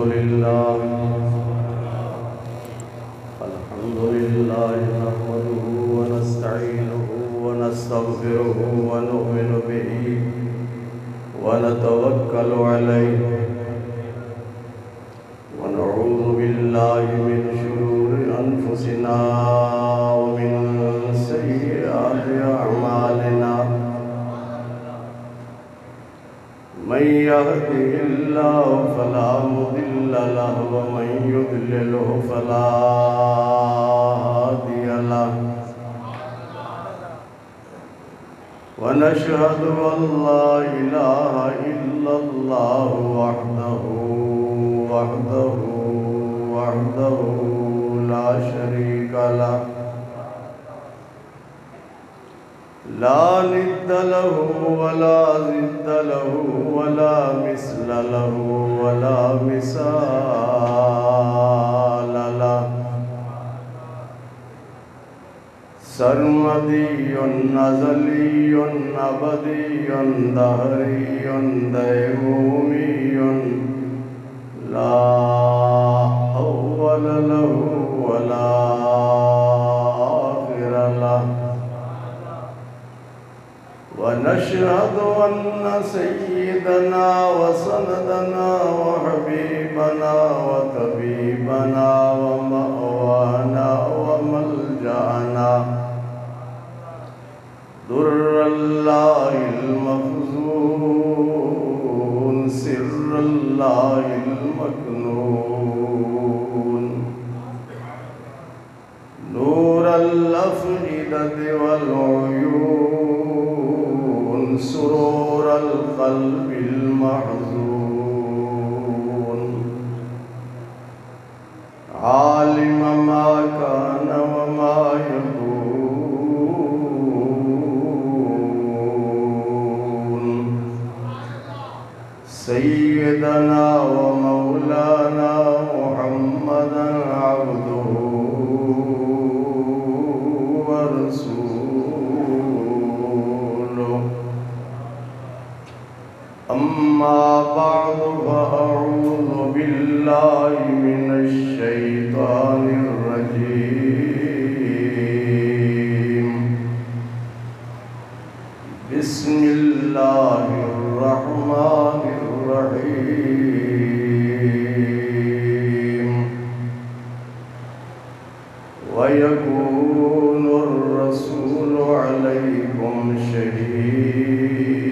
لله نحمده ونستعينه ونستغفره ونؤمن به ونتوكل عليه ونعوذ بالله من شرور أنفسنا ومن سيئات أعمالنا من يهده الله فلا مضل له ومن يضلله فلا هادي له ونشهد أن لا إله إلا الله وحده لا شريك له لا ند له ولا ضد له ولا مثل له ولا مثال له سرمدي أزلي أبدي دهري ديمومي لا أول له ولا آخر له ونشهد أن سيدنا وسندنا وحبيبنا وطبيبنا ومأوانا وملجأنا در الله المخزون سر الله المكنون نور الأفئدة والعيون سرور القلب المحزون عالم ما كان وما يكون سيدنا ومولانا محمدا عبده ورسوله أما بعد فأعوذ بالله من الشيطان الرجيم بسم الله الرحمن الرحيم ويكون الرسول عليكم شهيدا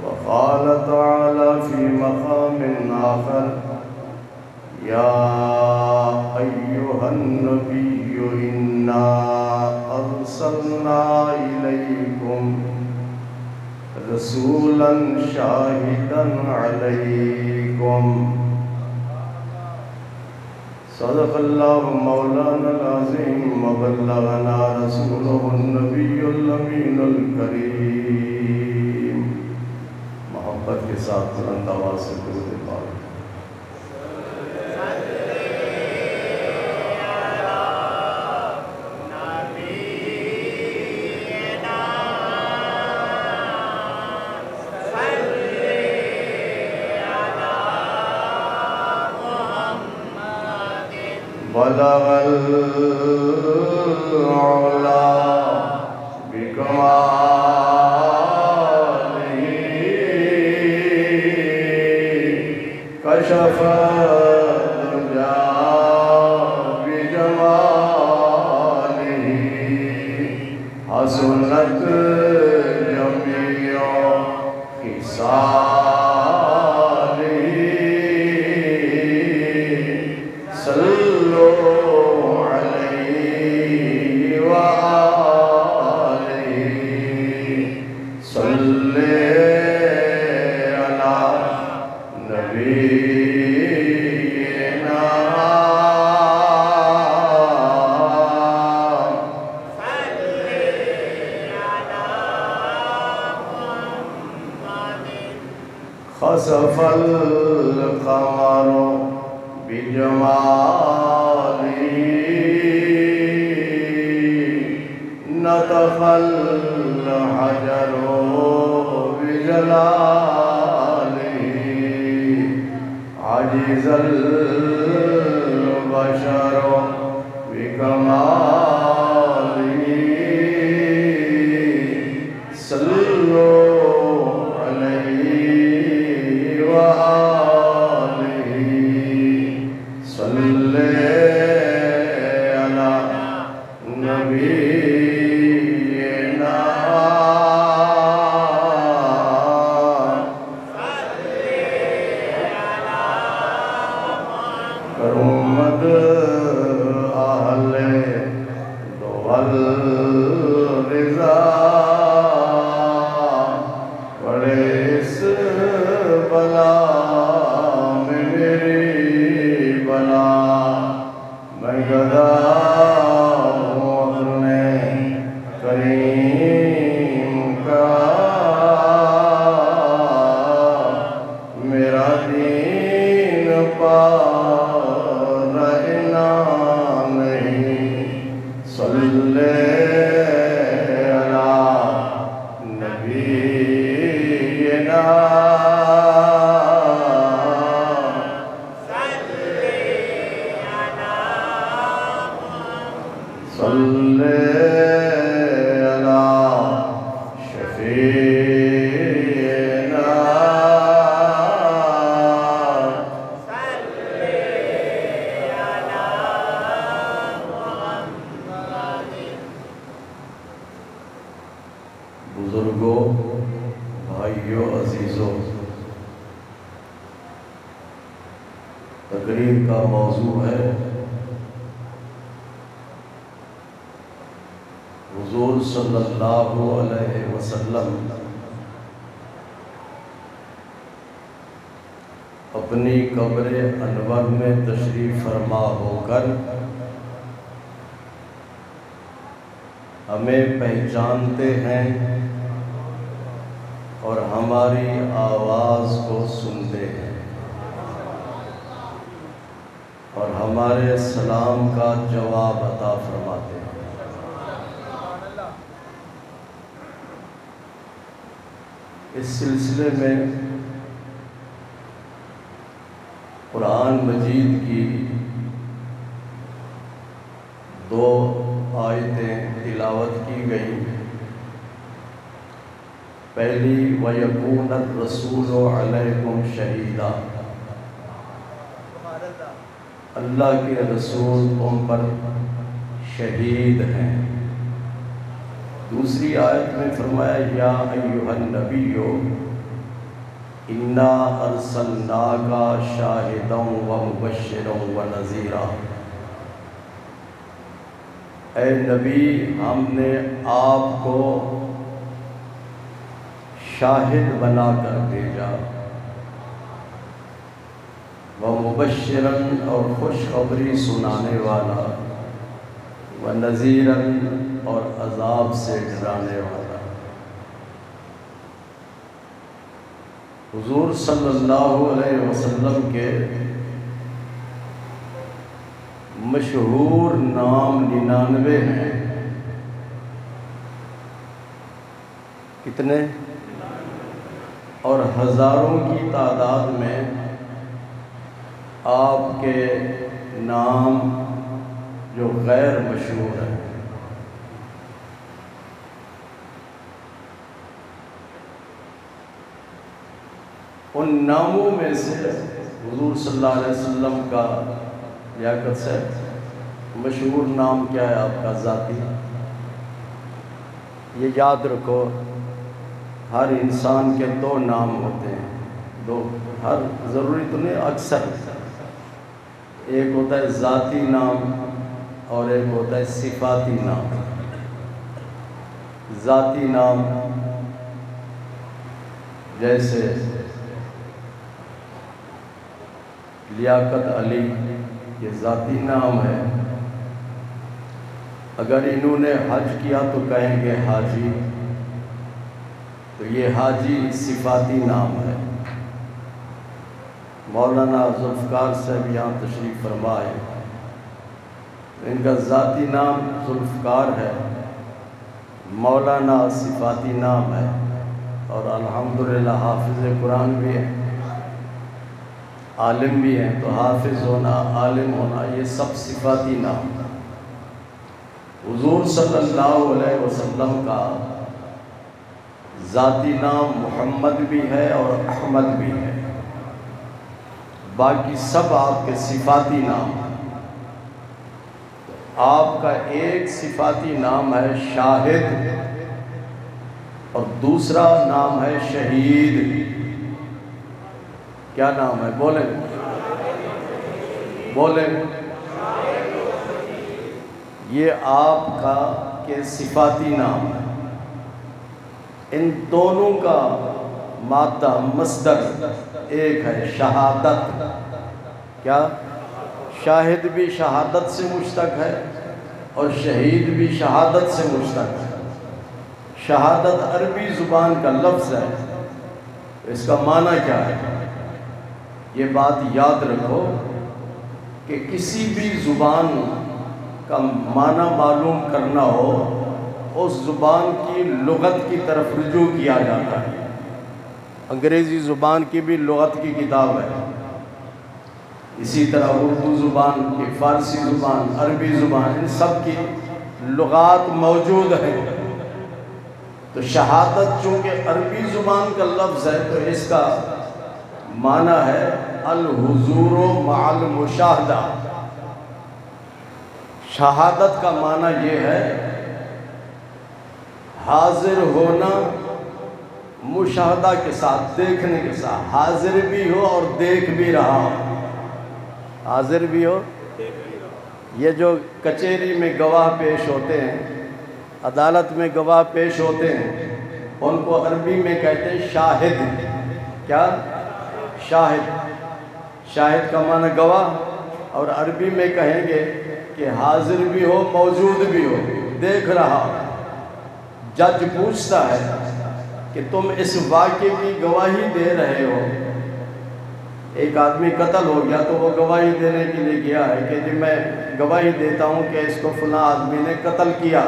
وقال تعالى في مقام آخر يا أيها النبي إنا أرسلنا إليكم رسولا شاهدا عليكم صدق الله مولانا العظيم وبلغنا رسوله النبي الأمين الكريم محبت کے ساتھ بلند آواز سے درود پاک بلغ العلا بكماله كشف الدجى بجماله حسنت جميع خصاله صلوا عليه وآله صل على نبينا خسف القمر بجماله نطق الحجر بجلاله عجز البشر بكماله صلوا عليه وآله صلي على نبينا کرمد اہل دول رضا بڑے اس بلا میں میری بلا میں گدا ہوں اپنے کریم کا میرا دین پا رہنا نہیں صلی علی نبینا صلی علی شفیعنا بزرگوں، بھائیوں، عزیزوں، تقریر کا موضوع ہے حضور صلی اللہ علیہ وسلم اپنی قبر انور میں تشریف فرما ہو کر ہمیں پہچانتے ہیں اور ہماری آواز کو سنتے ہیں اور ہمارے سلام کا جواب عطا فرماتے ہیں۔ اس سلسلے میں قرآن مجید کی 2 آیتیں تلاوت کی گئی۔ پہلی وَيَكُونَ الرَّسُولُ عَلَيْكُمْ شَهِيدًا، اللہ کے رسول تم پر شہید ہیں۔ دوسری آیت میں فرمایا یا ایھا النبی انا ارسلناک شاہدا ومبشرا ونذیرا، اے نبی ہم نے آپ کو شاہد بنا کر بھیجا، ومبشرا اور خوشخبری سنانے والا، ونذیرا اور عذاب سے ڈرانے والا۔ حضور صلی اللہ علیہ وسلم کے مشہور نام 99 ہیں۔ کتنے؟ اور ہزاروں کی تعداد میں آپ کے نام جو غیر مشہور ہیں۔ ان ناموں میں سے حضور صلی اللہ علیہ وسلم کا لیاقت سے مشہور نام کیا ہے آپ کا ذاتی؟ یہ یاد رکھو، ہر انسان کے 2 نام ہوتے ہیں، 2، ہر ضروری تو نہیں، اکثر ایک ہوتا ہے ذاتی نام اور ایک ہوتا ہے صفاتی نام۔ ذاتی نام جیسے لیاقت علی، یہ ذاتی نام ہے۔ اگر انہوں نے حج کیا تو کہیں گے حاجی، تو یہ حاجی صفاتی نام ہے۔ مولانا ذوالفقار صاحب یہاں تشریف فرما ہے، ان کا ذاتی نام ذوالفقار ہے، مولانا صفاتی نام ہے، اور الحمدللہ حافظ قرآن بھی ہے، عالم بھی ہیں، تو حافظ ہونا، عالم ہونا، یہ سب صفاتی نام ہے۔ حضور صلی اللہ علیہ وسلم کا ذاتی نام محمد بھی ہے اور احمد بھی ہے، باقی سب آپ کے صفاتی نام ہیں۔ آپ کا ایک صفاتی نام ہے شاہد، اور دوسرا نام ہے شہید۔ کیا نام ہے؟ بولیں بولیں۔ یہ آپ کا کے صفاتی نام ہے۔ ان دونوں کا مادہ مصدر ایک ہے، شہادت۔ کیا؟ شاہد بھی شہادت سے مشتق ہے اور شہید بھی شہادت سے مشتق ہے۔ شہادت عربی زبان کا لفظ ہے، اس کا معنی کیا ہے؟ یہ بات یاد رکھو کہ کسی بھی زبان کا معنی معلوم کرنا ہو، اس زبان کی لغت کی طرف رجوع کیا جاتا ہے۔ انگریزی زبان کی بھی لغت کی کتاب ہے، اسی طرح اردو زبان کی، فارسی زبان، عربی زبان، ان سب کی لغات موجود ہیں۔ تو شہادت چونکہ عربی زبان کا لفظ ہے تو اس کا معنی ہے الحضور مع المشاہدہ۔ شہادت کا معنی یہ ہے حاضر ہونا مشاہدہ کے ساتھ، دیکھنے کے ساتھ، حاضر بھی ہو اور دیکھ بھی رہا ہو۔ حاضر بھی ہو، یہ جو کچہری میں گواہ پیش ہوتے ہیں، عدالت میں گواہ پیش ہوتے ہیں، ان کو عربی میں کہتے ہیں شاہد۔ کیا؟ شاہد۔ شاہد کا معنی گواہ، اور عربی میں کہیں گے کہ حاضر بھی ہو، موجود بھی ہو، دیکھ رہا ہو۔ جج پوچھتا ہے کہ تم اس واقعے کی گواہی دے رہے ہو۔ ایک آدمی قتل ہو گیا تو وہ گواہی دینے کے لیے گیا ہے کہ جی میں گواہی دیتا ہوں کہ اس کو فلاں آدمی نے قتل کیا۔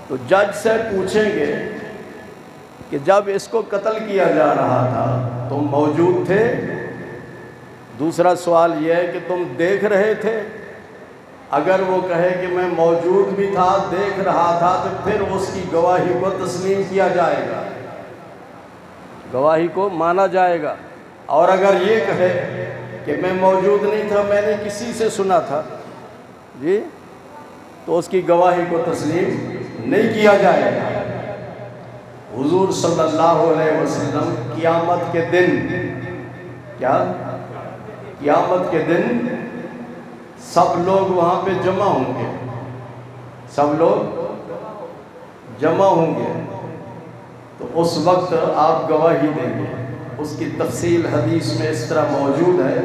تو جج سے پوچھیں گے کہ جب اس کو قتل کیا جا رہا تھا تم موجود تھے؟ دوسرا سوال یہ ہے کہ تم دیکھ رہے تھے؟ اگر وہ کہے کہ میں موجود بھی تھا، دیکھ رہا تھا، تو پھر اس کی گواہی کو تسلیم کیا جائے گا، گواہی کو مانا جائے گا۔ اور اگر یہ کہے کہ میں موجود نہیں تھا، میں نے کسی سے سنا تھا جی، تو اس کی گواہی کو تسلیم نہیں کیا جائے گا۔ حضور صلی اللہ علیہ وسلم قیامت کے دن، کیا؟ قیامت کے دن سب لوگ وہاں پہ جمع ہوں گے، سب لوگ جمع ہوں گے، تو اس وقت آپ گواہی دیں گے۔ اس کی تفصیل حدیث میں اس طرح موجود ہے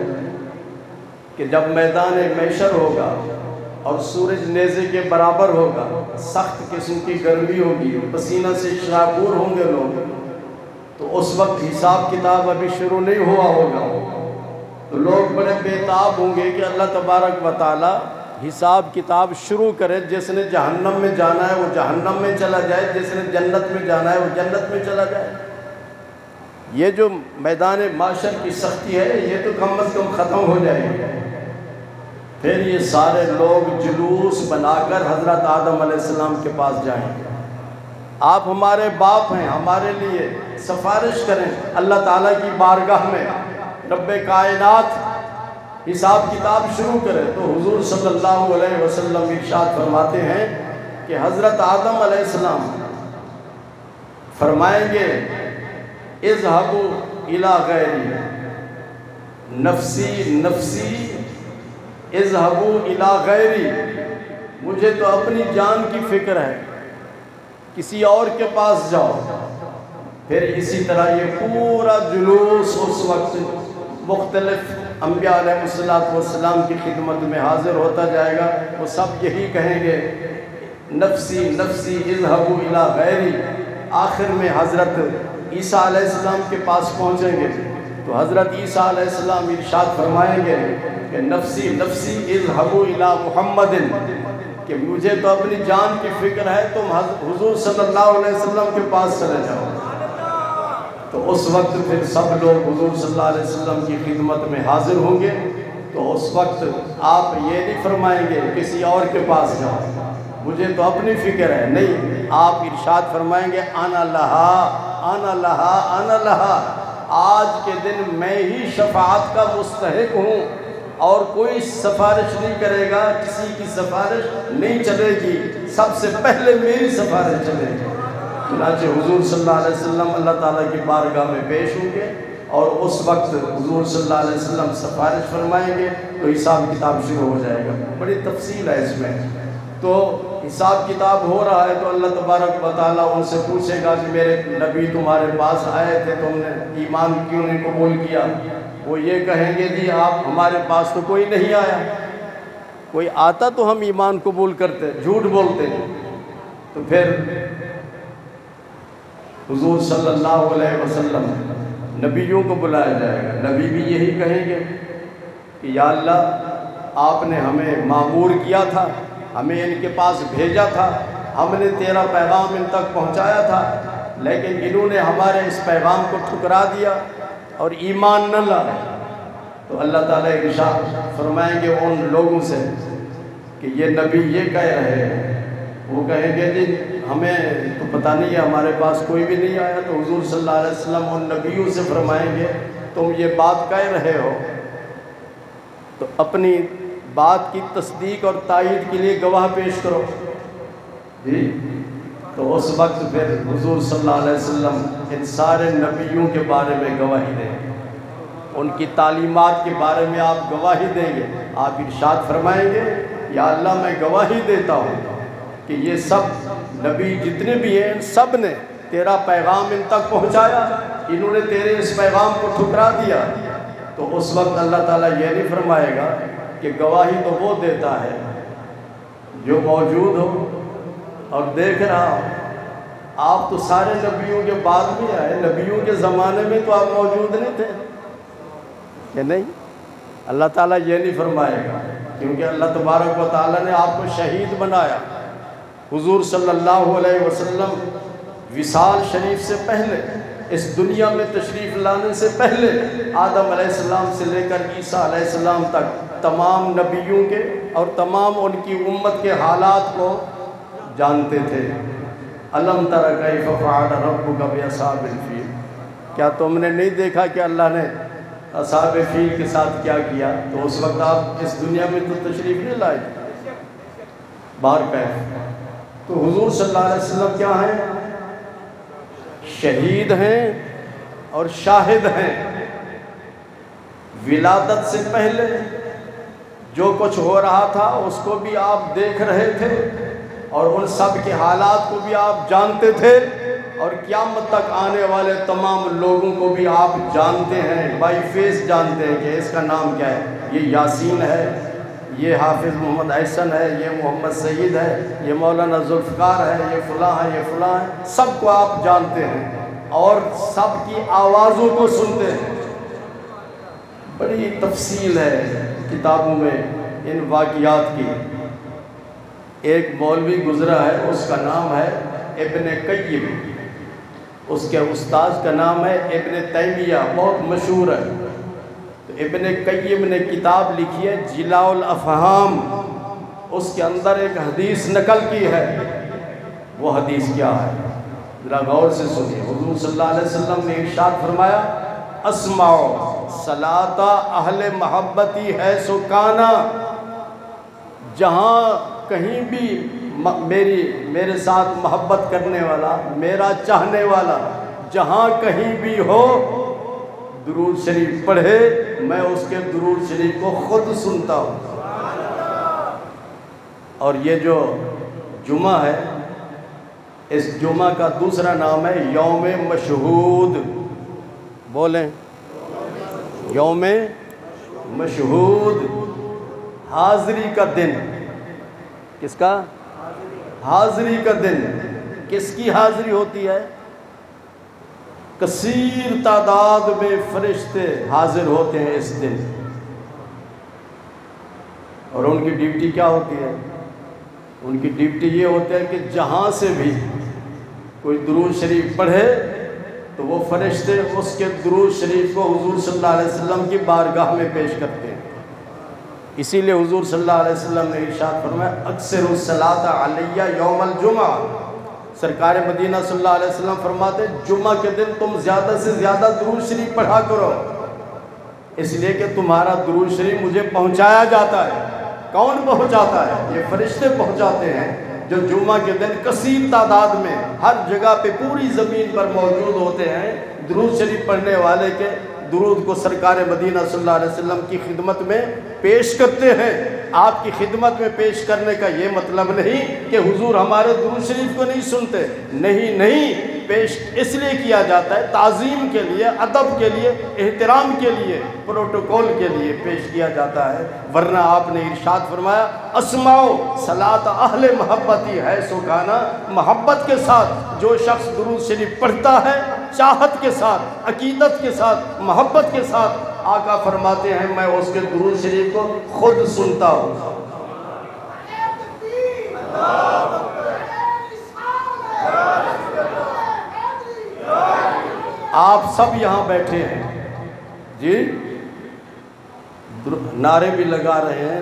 کہ جب میدان محشر ہوگا اور سورج نیزے کے برابر ہوگا، سخت قسم کی گرمی ہوگی، پسینہ سے شرابور ہوں گے لوگ، تو اس وقت حساب کتاب ابھی شروع نہیں ہوا ہوگا، تو لوگ بڑے بےتاب ہوں گے کہ اللہ تبارک و تعالی حساب کتاب شروع کرے۔ جس نے جہنم میں جانا ہے وہ جہنم میں چلا جائے، جس نے جنت میں جانا ہے وہ جنت میں چلا جائے۔ یہ جو میدان محشر کی سختی ہے یہ تو کم از کم ختم ہو جائے گی۔ پھر یہ سارے لوگ جلوس بنا کر حضرت آدم علیہ السلام کے پاس جائیں گے، آپ ہمارے باپ ہیں، ہمارے لیے سفارش کریں اللہ تعالیٰ کی بارگاہ میں، رب کائنات حساب کتاب شروع کرے۔ تو حضور صلی اللہ علیہ وسلم ارشاد فرماتے ہیں کہ حضرت آدم علیہ السلام فرمائیں گے اذهبوا الى غیری، نفسی نفسی اذهبوا الى غیری، مجھے تو اپنی جان کی فکر ہے، کسی اور کے پاس جاؤ۔ پھر اسی طرح یہ پورا جلوس اس وقت مختلف انبیاء علیہ السلام کی خدمت میں حاضر ہوتا جائے گا، وہ سب یہی کہیں گے نفسی نفسی اذهبوا الى غیری۔ آخر میں حضرت عیسیٰ علیہ السلام کے پاس پہنچیں گے تو حضرت عیسیٰ علیہ السلام ارشاد فرمائیں گے کہ نفسی نفسی اذهبوا الى محمد، کہ مجھے تو اپنی جان کی فکر ہے، تم حضور صلی اللہ علیہ وسلم کے پاس چلے جاؤ۔ تو اس وقت پھر سب لوگ حضور صلی اللہ علیہ وسلم کی خدمت میں حاضر ہوں گے۔ تو اس وقت آپ یہ نہیں فرمائیں گے کسی اور کے پاس جاؤ، مجھے تو اپنی فکر ہے، نہیں، آپ ارشاد فرمائیں گے انا لہا انا لہا انا لہا، آج کے دن میں ہی شفاعت کا مستحق ہوں، اور کوئی سفارش نہیں کرے گا، کسی کی سفارش نہیں چلے گی، سب سے پہلے میری سفارش چلے گی۔ چنانچہ حضور صلی اللہ علیہ وسلم اللہ تعالیٰ کی بارگاہ میں پیش ہوں گے، اور اس وقت حضور صلی اللہ علیہ وسلم سفارش فرمائیں گے تو حساب کتاب شروع ہو جائے گا۔ بڑی تفصیل ہے اس میں۔ تو حساب کتاب ہو رہا ہے تو اللہ تبارک و تعالیٰ ان سے پوچھے گا کہ میرے نبی تمہارے پاس آئے تھے، تم نے ایمان کیوں نہیں قبول کیا؟ وہ یہ کہیں گے جی آپ ہمارے پاس تو کوئی نہیں آیا، کوئی آتا تو ہم ایمان قبول کرتے، جھوٹ بولتے۔ تو پھر حضور صلی اللہ علیہ وسلم نبیوں کو بلایا جائے گا، نبی بھی یہی کہیں گے کہ یا اللہ آپ نے ہمیں مامور کیا تھا، ہمیں ان کے پاس بھیجا تھا، ہم نے تیرا پیغام ان تک پہنچایا تھا، لیکن انہوں نے ہمارے اس پیغام کو ٹھکرا دیا اور ایمان نہ لائے۔ تو اللہ تعالیٰ ارشاد فرمائیں گے ان لوگوں سے کہ یہ نبی یہ کہہ رہے ہیں، وہ کہیں گے جی ہمیں تو پتہ نہیں ہے، ہمارے پاس کوئی بھی نہیں آیا۔ تو حضور صلی اللہ علیہ وسلم ان نبیوں سے فرمائیں گے تم یہ بات کہہ رہے ہو تو اپنی بات کی تصدیق اور تائید کے لیے گواہ پیش کرو جی۔ تو اس وقت پھر حضور صلی اللہ علیہ وسلم ان سارے نبیوں کے بارے میں گواہی دیں گے، ان کی تعلیمات کے بارے میں آپ گواہی دیں گے۔ آپ ارشاد فرمائیں گے یا اللہ میں گواہی دیتا ہوں کہ یہ سب نبی جتنے بھی ہیں سب نے تیرا پیغام ان تک پہنچایا، انہوں نے تیرے اس پیغام کو ٹھکرا دیا۔ تو اس وقت اللہ تعالیٰ یہ نہیں فرمائے گا کہ گواہی تو وہ دیتا ہے جو موجود ہو اور دیکھ رہا ہو، آپ تو سارے نبیوں کے بعد میں آئے، نبیوں کے زمانے میں تو آپ موجود نہیں تھے کہ نہیں؟ اللہ تعالیٰ یہ نہیں فرمائے گا، کیونکہ اللہ تبارک و تعالیٰ نے آپ کو شہید بنایا۔ حضور صلی اللہ علیہ وسلم وصال شریف سے پہلے، اس دنیا میں تشریف لانے سے پہلے، آدم علیہ السلام سے لے کر عیسیٰ علیہ السلام تک تمام نبیوں کے اور تمام ان کی امت کے حالات کو جانتے تھے۔ الم تر کیف فعل ربک باصحاب الفیل، کیا تم نے نہیں دیکھا کہ اللہ نے اصحاب فیل کے ساتھ کیا کیا؟ تو اس وقت آپ اس دنیا میں تو تشریف نہیں لائے۔ بہرکیف تو حضور صلی اللہ علیہ وسلم کیا ہیں؟ شہید ہیں اور شاہد ہیں۔ ولادت سے پہلے جو کچھ ہو رہا تھا اس کو بھی آپ دیکھ رہے تھے، اور ان سب کے حالات کو بھی آپ جانتے تھے، اور قیامت تک آنے والے تمام لوگوں کو بھی آپ جانتے ہیں، بائی فیس جانتے ہیں کہ اس کا نام کیا ہے، یہ یاسین ہے، یہ حافظ محمد احسن ہے، یہ محمد سعید ہے، یہ مولانا ذوالفقار ہے، یہ فلاں ہے، یہ فلاں ہے، سب کو آپ جانتے ہیں اور سب کی آوازوں کو سنتے ہیں۔ بڑی تفصیل ہے کتابوں میں ان واقعات کی۔ ایک مولوی گزرا ہے، اس کا نام ہے ابن قیم، اس کے استاذ کا نام ہے ابن تیمیہ، بہت مشہور ہے۔ تو ابن قیم نے کتاب لکھی ہے جلاء الافہام، اس کے اندر ایک حدیث نقل کی ہے۔ وہ حدیث کیا ہے ذرا غور سے سنیے۔ حضور صلی اللہ علیہ وسلم نے ارشاد فرمایا اسمعوا صلاۃ اہل محبتی ہے سکانہ، جہاں کہیں بھی میرے ساتھ محبت کرنے والا، میرا چاہنے والا جہاں کہیں بھی ہو، درود شریف پڑھے، میں اس کے درود شریف کو خود سنتا ہوں۔ اور یہ جو جمعہ ہے، اس جمعہ کا دوسرا نام ہے یوم مشہود۔ بولیں یوم مشہود، حاضری کا دن۔ کس کا؟ حاضری کا دن۔ کس کی حاضری ہوتی ہے؟ کثیر تعداد میں فرشتے حاضر ہوتے ہیں اس دن، اور ان کی ڈیوٹی کیا ہوتی ہے؟ ان کی ڈیوٹی یہ ہوتی ہے کہ جہاں سے بھی کوئی درود شریف پڑھے تو وہ فرشتے اس کے درود شریف کو حضور صلی اللہ علیہ وسلم کی بارگاہ میں پیش کرتے ہیں۔ اسی لیے حضور صلی اللہ علیہ وسلم نے ارشاد فرمایا اکثر الصلاۃ علیہ یوم الجمعہ، سرکار مدینہ صلی اللہ علیہ وسلم فرماتے جمعہ کے دن تم زیادہ سے زیادہ درود شریف پڑھا کرو، اس لیے کہ تمہارا درود شریف مجھے پہنچایا جاتا ہے۔ کون پہنچاتا ہے؟ یہ فرشتے پہنچاتے ہیں جو جمعہ کے دن کثیر تعداد میں ہر جگہ پہ پوری زمین پر موجود ہوتے ہیں، درود شریف پڑھنے والے کے درود کو سرکار مدینہ صلی اللہ علیہ وسلم کی خدمت میں پیش کرتے ہیں۔ آپ کی خدمت میں پیش کرنے کا یہ مطلب نہیں کہ حضور ہمارے درود شریف کو نہیں سنتے، نہیں، پیش اس لیے کیا جاتا ہے تعظیم کے لیے، ادب کے لیے، احترام کے لیے، پروٹوکول کے لیے پیش کیا جاتا ہے، ورنہ آپ نے ارشاد فرمایا اسمعوا صلاۃ اہل محبتی ہے سکھانا، محبت کے ساتھ جو شخص درود شریف پڑھتا ہے، چاہت کے ساتھ، عقیدت کے ساتھ، محبت کے ساتھ، آقا فرماتے ہیں میں اس کے درود شریف کو خود سنتا ہوں۔ آپ سب یہاں بیٹھے ہیں جی، نعرے بھی لگا رہے ہیں،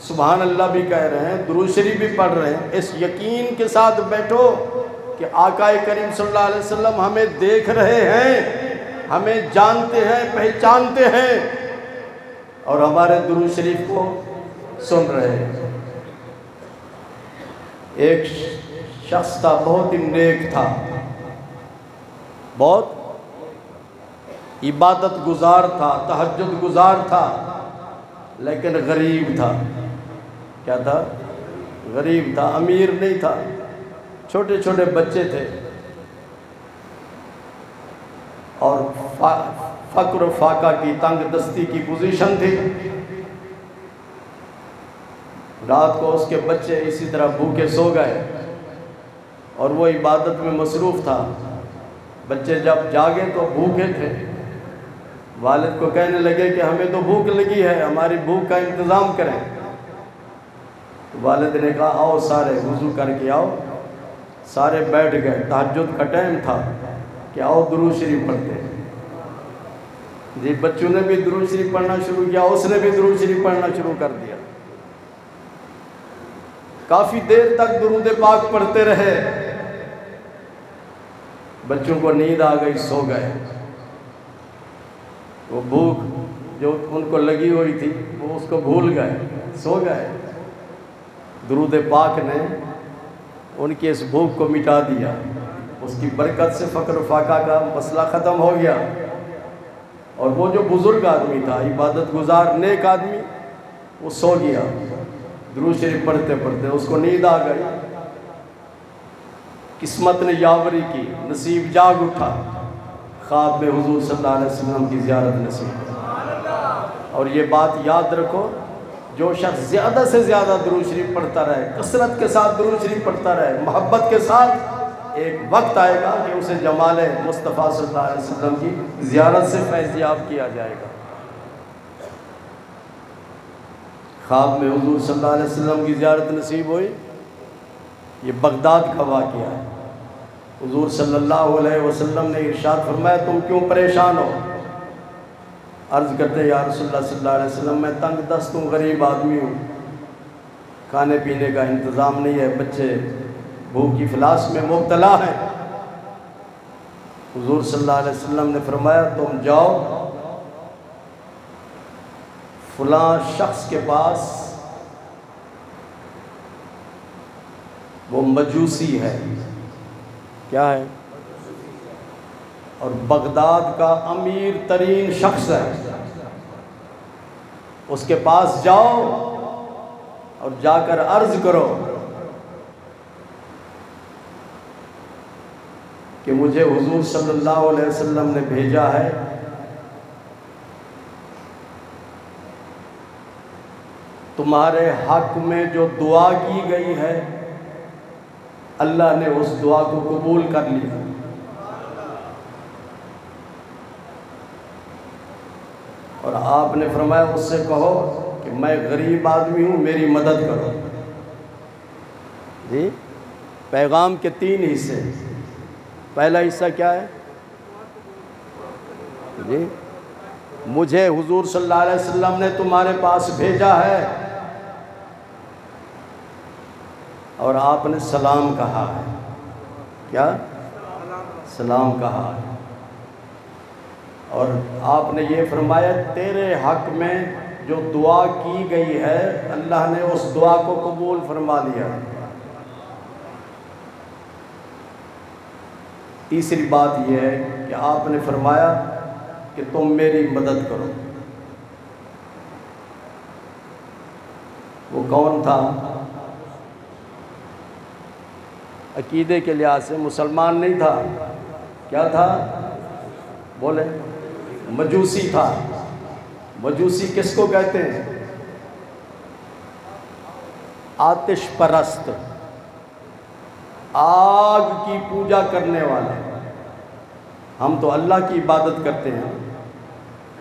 سبحان اللہ بھی کہہ رہے ہیں، درود شریف بھی پڑھ رہے ہیں، اس یقین کے ساتھ بیٹھو کہ آقا کریم صلی اللہ علیہ وسلم ہمیں دیکھ رہے ہیں، ہمیں جانتے ہیں، پہچانتے ہیں اور ہمارے درود شریف کو سن رہے ہیں۔ ایک شخص تھا، بہت ہی نیک تھا، بہت عبادت گزار تھا، تہجد گزار تھا، لیکن غریب تھا۔ کیا تھا؟ غریب تھا، امیر نہیں تھا، چھوٹے چھوٹے بچے تھے اور فقر و فاقہ کی، تنگ دستی کی پوزیشن تھی۔ رات کو اس کے بچے اسی طرح بھوکے سو گئے اور وہ عبادت میں مصروف تھا۔ بچے جب جاگے تو بھوکے تھے، والد کو کہنے لگے کہ ہمیں تو بھوک لگی ہے، ہماری بھوک کا انتظام کریں۔ تو والد نے کہا آؤ سارے وضو کر کے آؤ، سارے بیٹھ گئے، تہجد کا ٹائم تھا کہ آؤ درود شریف پڑھتے ہیں۔ جی بچوں نے بھی درود شریف پڑھنا شروع کیا، اس نے بھی درود شریف پڑھنا شروع کر دیا، کافی دیر تک درود پاک پڑھتے رہے، بچوں کو نیند آ گئی، سو گئے۔ وہ بھوک جو ان کو لگی ہوئی تھی وہ اس کو بھول گئے، سو گئے۔ درود پاک نے ان کی اس بھوک کو مٹا دیا، اس کی برکت سے فقر و فاقہ کا مسئلہ ختم ہو گیا۔ اور وہ جو بزرگ آدمی تھا، عبادت گزار نیک آدمی، وہ سو گیا درود شریف پڑھتے پڑھتے، اس کو نیند آ گئی، قسمت نے یاوری کی، نصیب جاگ اٹھا، خواب میں حضور صلی اللہ علیہ وسلم کی زیارت نصیب۔ اور یہ بات یاد رکھو، جو شخص زیادہ سے زیادہ درود شریف پڑھتا رہے، کثرت کے ساتھ درود شریف پڑھتا رہے، محبت کے ساتھ، ایک وقت آئے گا کہ اسے جمال مصطفیٰ صلی اللہ علیہ وسلم کی زیارت سے فیض یاب کیا جائے گا۔ خواب میں حضور صلی اللہ علیہ وسلم کی زیارت نصیب ہوئی، یہ بغداد کا واقعہ ہے۔ حضور صلی اللہ علیہ وسلم نے ارشاد فرمایا تم کیوں پریشان ہو؟ عرض کرتے یا رسول اللہ صلی اللہ علیہ وسلم میں تنگ دست ہوں، غریب آدمی ہوں، کھانے پینے کا انتظام نہیں ہے، بچے بھوک کی افلاس میں مبتلا ہیں۔ حضور صلی اللہ علیہ وسلم نے فرمایا تم جاؤ فلاں شخص کے پاس، وہ مجوسی ہے، کیا ہے؟ اور بغداد کا امیر ترین شخص ہے، اس کے پاس جاؤ اور جا کر عرض کرو کہ مجھے حضور صلی اللہ علیہ وسلم نے بھیجا ہے تمہارے حق میں جو دعا کی گئی ہے اللہ نے اس دعا کو قبول کر لیا۔ اور آپ نے فرمایا اس سے کہو کہ میں غریب آدمی ہوں، میری مدد کرو۔ جی پیغام کے 3 حصے. پہلا حصہ کیا ہے جی؟ مجھے حضور صلی اللہ علیہ وسلم نے تمہارے پاس بھیجا ہے اور آپ نے سلام کہا ہے. کیا؟ سلام کہا ہے. اور آپ نے یہ فرمایا تیرے حق میں جو دعا کی گئی ہے اللہ نے اس دعا کو قبول فرما لیا. تیسری بات یہ ہے کہ آپ نے فرمایا کہ تم میری مدد کرو. وہ کون تھا؟ عقیدے کے لحاظ سے مسلمان نہیں تھا. کیا تھا؟ بولے. مجوسی تھا. مجوسی کس کو کہتے ہیں؟ آتش پرست، آگ کی پوجا کرنے والے. ہم تو اللہ کی عبادت کرتے ہیں.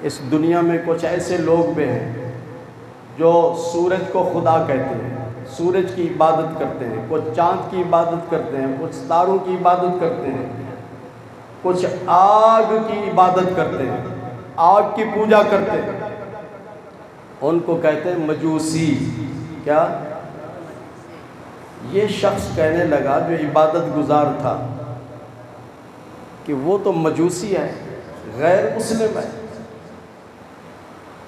اس دنیا میں کچھ ایسے لوگ بھی ہیں جو سورج کو خدا کہتے ہیں، سورج کی عبادت کرتے ہیں. کچھ چاند کی عبادت کرتے ہیں، کچھ ستاروں کی عبادت کرتے ہیں، کچھ آگ کی عبادت کرتے ہیں، آگ کی پوجا کرتے ہیں. ان کو کہتے ہیں مجوسی. کیا؟ یہ شخص کہنے لگا جو عبادت گزار تھا کہ وہ تو مجوسی ہے، غیر مسلم ہے.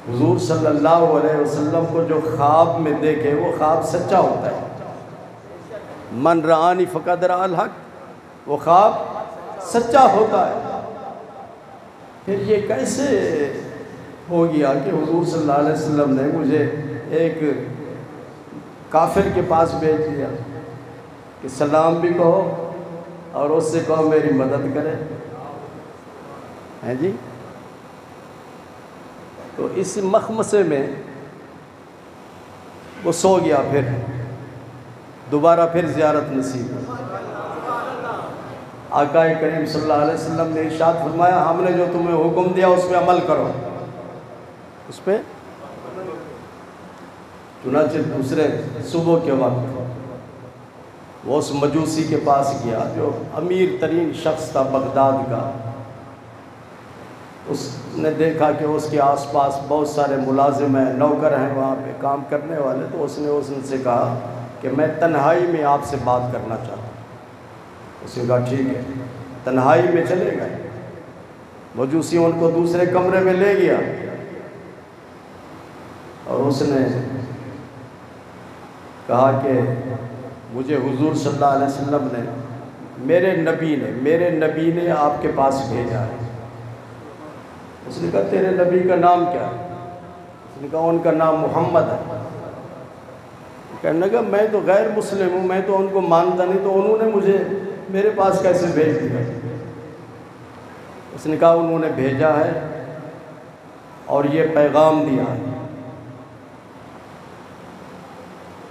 حضور صلی اللہ علیہ وسلم کو جو خواب میں دیکھے وہ خواب سچا ہوتا ہے. من رآنی فقد رأى الحق، وہ خواب سچا ہوتا ہے. پھر یہ کیسے ہو گیا کہ حضور صلی اللہ علیہ وسلم نے مجھے ایک کافر کے پاس بھیج دیا کہ سلام بھی کہو اور اس سے کہو میری مدد کرے ہیں جی؟ تو اس مخمصے میں وہ سو گیا. پھر دوبارہ پھر زیارت نصیب ہوئی. آقا کریم صلی اللہ علیہ وسلم نے ارشاد فرمایا ہم نے جو تمہیں حکم دیا اس پہ عمل کرو. اس پہ چنانچہ دوسرے صبح کے وقت وہ اس مجوسی کے پاس گیا جو امیر ترین شخص تھا بغداد کا. اس نے دیکھا کہ اس کے آس پاس بہت سارے ملازم ہیں، نوکر ہیں وہاں پہ کام کرنے والے. تو اس نے ان سے کہا کہ میں تنہائی میں آپ سے بات کرنا چاہتا ہوں. اس نے کہا ٹھیک ہے. تنہائی میں چلے گئے. مجوسی ان کو دوسرے کمرے میں لے گیا اور اس نے کہا کہ مجھے حضور صلی اللہ علیہ وسلم نے میرے نبی نے آپ کے پاس بھیجا ہے. اس نے کہا تیرے نبی کا نام کیا ہے؟ اس نے کہا ان کا نام محمد ہے. کہنے لگا میں تو غیر مسلم ہوں، میں تو ان کو مانتا نہیں، تو انہوں نے مجھے میرے پاس کیسے بھیج دیا؟ اس نے کہا انہوں نے بھیجا ہے اور یہ پیغام دیا ہے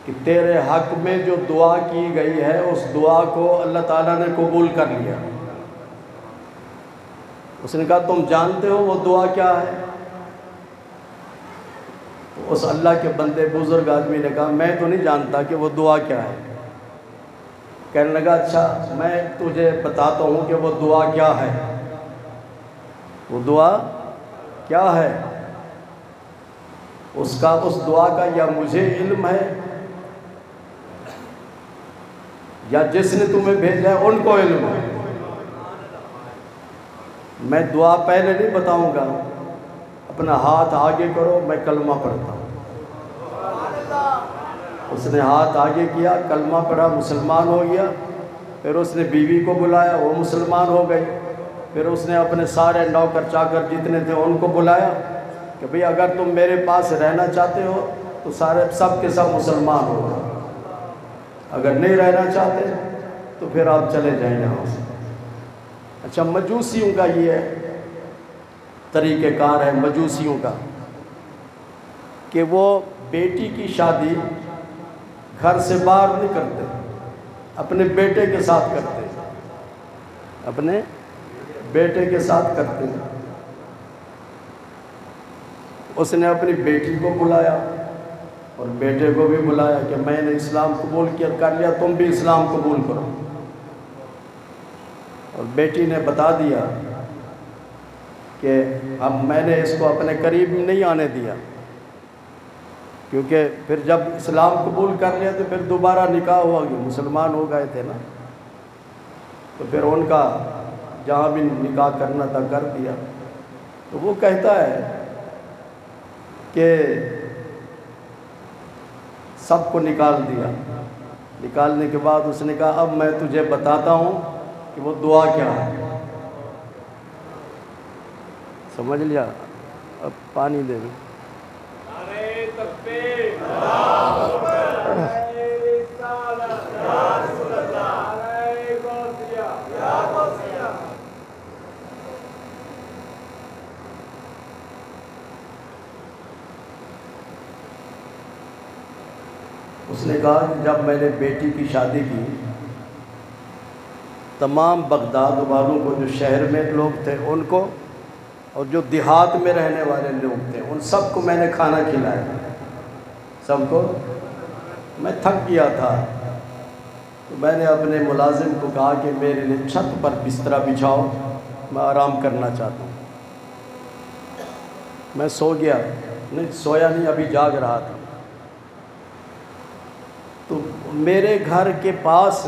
کہ تیرے حق میں جو دعا کی گئی ہے اس دعا کو اللہ تعالیٰ نے قبول کر لیا. اس نے کہا تم جانتے ہو وہ دعا کیا ہے؟ تو اس اللہ کے بندے بزرگ آدمی نے کہا میں تو نہیں جانتا کہ وہ دعا کیا ہے. کہنے لگا اچھا میں تجھے بتاتا ہوں کہ وہ دعا کیا ہے. وہ دعا کیا ہے؟ اس دعا کا یا مجھے علم ہے یا جس نے تمہیں بھیجا ہے ان کو علم ہے. میں دعا پہلے نہیں بتاؤں گا. اپنا ہاتھ آگے کرو، میں کلمہ پڑھتا ہوں. اس نے ہاتھ آگے کیا، کلمہ پڑھا، مسلمان ہو گیا. پھر اس نے بیوی کو بلایا، وہ مسلمان ہو گئی. پھر اس نے اپنے سارے نوکر چاکر جتنے تھے ان کو بلایا کہ بھئی اگر تم میرے پاس رہنا چاہتے ہو تو سب کے سب مسلمان ہو، اگر نہیں رہنا چاہتے تو پھر آپ چلے جائیں یہاں سے. اچھا مجوسیوں کا یہ طریقہ کار ہے مجوسیوں کا کہ وہ بیٹی کی شادی گھر سے باہر نہیں کرتے، اپنے بیٹے کے ساتھ کرتے ہیں. اپنے بیٹے کے ساتھ کرتے ہیں. اس نے اپنی بیٹی کو بلایا اور بیٹے کو بھی بلایا کہ میں نے اسلام قبول کر لیا، تم بھی اسلام قبول کرو۔ اور بیٹی نے بتا دیا کہ اب میں نے اس کو اپنے قریب نہیں آنے دیا، کیونکہ پھر جب اسلام قبول کر لیا تو پھر دوبارہ نکاح ہوا کہ مسلمان ہو گئے تھے نا، تو پھر ان کا جہاں بھی نکاح کرنا تھا کر دیا۔ تو وہ کہتا ہے کہ سب کو نکال دیا، نکالنے کے بعد اس نے کہا اب میں تجھے بتاتا ہوں کہ وہ دعا کیا ہے۔ سمجھ لیا؟ اب پانی دے دو۔ اس نے کہا کہ جب میں نے بیٹی کی شادی کی، تمام بغداد والوں کو، جو شہر میں لوگ تھے ان کو، اور جو دیہات میں رہنے والے لوگ تھے ان سب کو میں نے کھانا کھلایا، سب کو۔ میں تھک گیا تھا تو میں نے اپنے ملازم کو کہا کہ میرے لیے چھت پر بستر بچھاؤ، میں آرام کرنا چاہتا ہوں۔ میں سو گیا، نہیں سویا نہیں، ابھی جاگ رہا تھا۔ تو میرے گھر کے پاس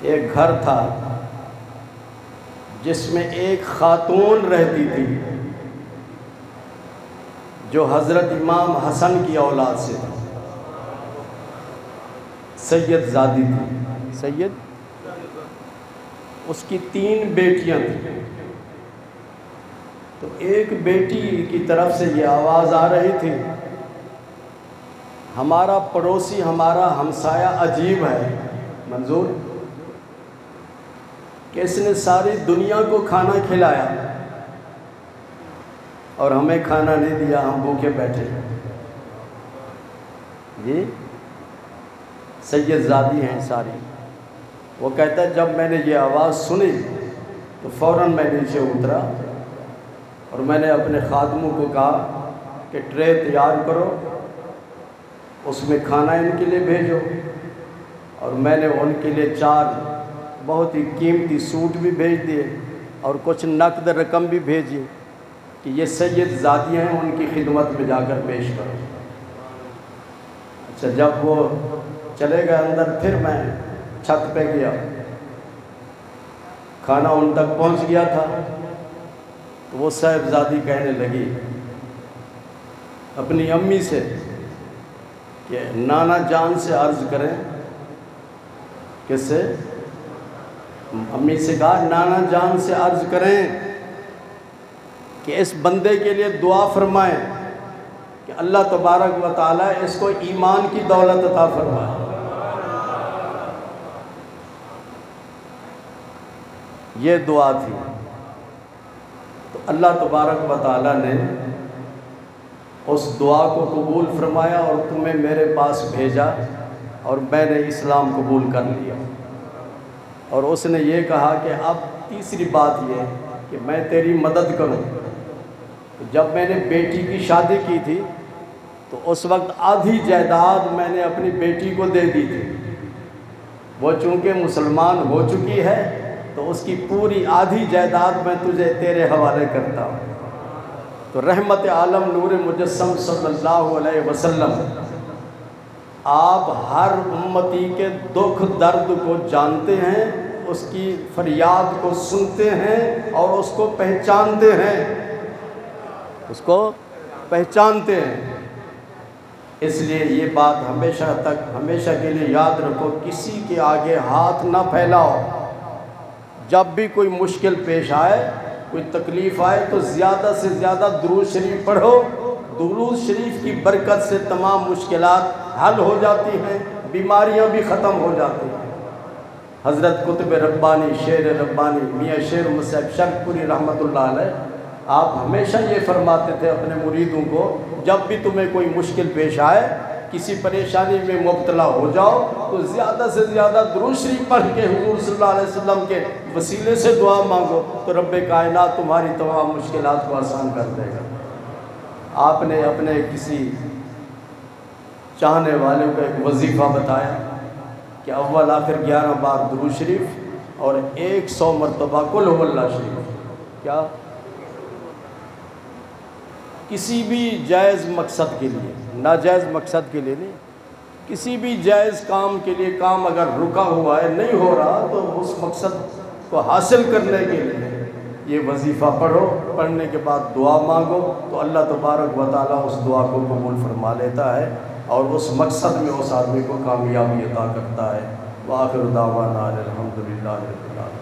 ایک گھر تھا جس میں ایک خاتون رہتی تھی جو حضرت امام حسن کی اولاد سے تھی، سید زادی تھی، سید۔ اس کی 3 بیٹیاں تھیں۔ تو ایک بیٹی کی طرف سے یہ آواز آ رہی تھی، ہمارا پڑوسی، ہمارا ہمسایہ عجیب ہے، منظور، کہ اس نے ساری دنیا کو کھانا کھلایا اور ہمیں کھانا نہیں دیا، ہم بھوکے بیٹھے۔ جی سید زادی ہیں ساری۔ وہ کہتا ہے جب میں نے یہ آواز سنی تو فوراً میں نیچے اترا اور میں نے اپنے خادموں کو کہا کہ ٹرے تیار کرو، اس میں کھانا ان کے لیے بھیجو۔ اور میں نے ان کے لیے 4 بہت ہی قیمتی سوٹ بھی بھیج دیے اور کچھ نقد رقم بھی بھیجی کہ یہ سید زادی ہیں، ان کی خدمت میں جا کر پیش کرو۔ اچھا، جب وہ چلے گئے اندر، پھر میں چھت پہ گیا، کھانا ان تک پہنچ گیا تھا۔ تو وہ صاحبزادی کہنے لگی اپنی امی سے کہ نانا جان سے عرض کریں، کس سے؟ امی سے کہا نانا جان سے عرض کریں کہ اس بندے کے لیے دعا فرمائیں کہ اللہ تبارک و تعالیٰ اس کو ایمان کی دولت عطا فرمائے۔ یہ دعا تھی۔ تو اللہ تبارک و تعالیٰ نے اس دعا کو قبول فرمایا اور تمہیں میرے پاس بھیجا اور میں نے اسلام قبول کر لیا۔ اور اس نے یہ کہا کہ اب تیسری بات یہ کہ میں تیری مدد کروں۔ جب میں نے بیٹی کی شادی کی تھی تو اس وقت آدھی جائیداد میں نے اپنی بیٹی کو دے دی تھی۔ وہ چونکہ مسلمان ہو چکی ہے تو اس کی پوری آدھی جائیداد میں تجھے تیرے حوالے کرتا ہوں۔ تو رحمت عالم نور مجسم صلی اللہ علیہ وسلم، آپ ہر امتی کے دکھ درد کو جانتے ہیں، اس کی فریاد کو سنتے ہیں اور اس کو پہچانتے ہیں، اس کو پہچانتے ہیں۔ اس لیے یہ بات ہمیشہ کے لیے یاد رکھو، کسی کے آگے ہاتھ نہ پھیلاؤ۔ جب بھی کوئی مشکل پیش آئے، کوئی تکلیف آئے تو زیادہ سے زیادہ درود شریف پڑھو۔ درود شریف کی برکت سے تمام مشکلات حل ہو جاتی ہیں، بیماریاں بھی ختم ہو جاتی ہیں۔ حضرت قطب ربانی، شیر ربانی میاں شیر مصعب شرق پوری رحمۃ اللہ علیہ، آپ ہمیشہ یہ فرماتے تھے اپنے مریدوں کو، جب بھی تمہیں کوئی مشکل پیش آئے، کسی پریشانی میں مبتلا ہو جاؤ تو زیادہ سے زیادہ درود شریف پڑھ کے حضور صلی اللہ علیہ وسلم کے وسیلے سے دعا مانگو تو رب کائنات تمہاری تمام مشکلات کو آسان کر دے گا۔ آپ نے اپنے کسی چاہنے والوں کا ایک وظیفہ بتایا کہ اول آخر 11 بار درود شریف اور 100 مرتبہ قل هو اللہ شریف. کیا کسی بھی جائز مقصد کے لیے، ناجائز مقصد کے لیے نہیں، کسی بھی جائز کام کے لیے، کام اگر رکا ہوا ہے، نہیں ہو رہا، تو اس مقصد کو حاصل کرنے کے لیے یہ وظیفہ پڑھو. پڑھنے کے بعد دعا مانگو تو اللہ تبارک و تعالیٰ اس دعا کو قبول فرما لیتا ہے اور اس مقصد میں اس آدمی کو کامیابی عطا کرتا ہے. وآخر دعوانا الحمدللہ رب العالمین.